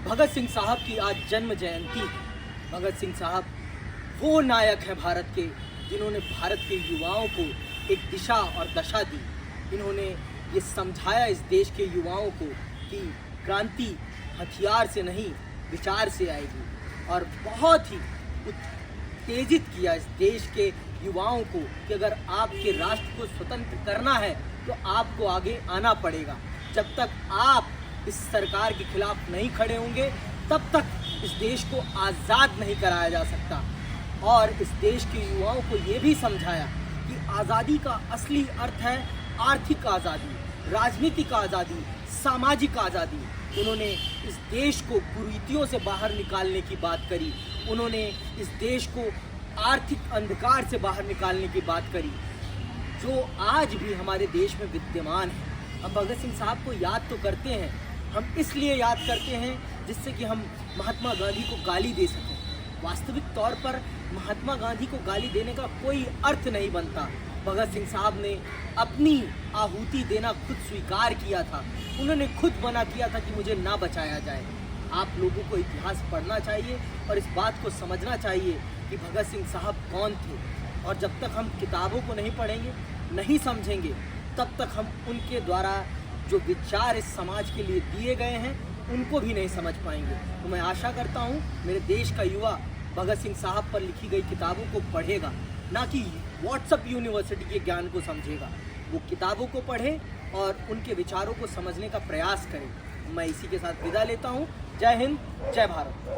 भगत सिंह साहब की आज जन्म जयंती है। भगत सिंह साहब वो नायक हैं भारत के, जिन्होंने भारत के युवाओं को एक दिशा और दशा दी। इन्होंने ये समझाया इस देश के युवाओं को कि क्रांति हथियार से नहीं विचार से आएगी, और बहुत ही उत्तेजित किया इस देश के युवाओं को कि अगर आपके राष्ट्र को स्वतंत्र करना है तो आपको आगे आना पड़ेगा। जब तक आप इस सरकार के खिलाफ नहीं खड़े होंगे तब तक इस देश को आज़ाद नहीं कराया जा सकता। और इस देश के युवाओं को ये भी समझाया कि आज़ादी का असली अर्थ है आर्थिक आज़ादी, राजनीतिक आज़ादी, सामाजिक आज़ादी। उन्होंने इस देश को कुरीतियों से बाहर निकालने की बात करी। उन्होंने इस देश को आर्थिक अंधकार से बाहर निकालने की बात करी, जो आज भी हमारे देश में विद्यमान है। हम भगत सिंह साहब को याद तो करते हैं, हम इसलिए याद करते हैं जिससे कि हम महात्मा गांधी को गाली दे सकें। वास्तविक तौर पर महात्मा गांधी को गाली देने का कोई अर्थ नहीं बनता। भगत सिंह साहब ने अपनी आहुति देना खुद स्वीकार किया था। उन्होंने खुद मना किया था कि मुझे ना बचाया जाए। आप लोगों को इतिहास पढ़ना चाहिए और इस बात को समझना चाहिए कि भगत सिंह साहब कौन थे। और जब तक हम किताबों को नहीं पढ़ेंगे, नहीं समझेंगे, तब तक हम उनके द्वारा जो विचार इस समाज के लिए दिए गए हैं उनको भी नहीं समझ पाएंगे। तो मैं आशा करता हूँ मेरे देश का युवा भगत सिंह साहब पर लिखी गई किताबों को पढ़ेगा, ना कि व्हाट्सएप यूनिवर्सिटी के ज्ञान को समझेगा। वो किताबों को पढ़े और उनके विचारों को समझने का प्रयास करें। मैं इसी के साथ विदा लेता हूँ। जय हिंद, जय भारत।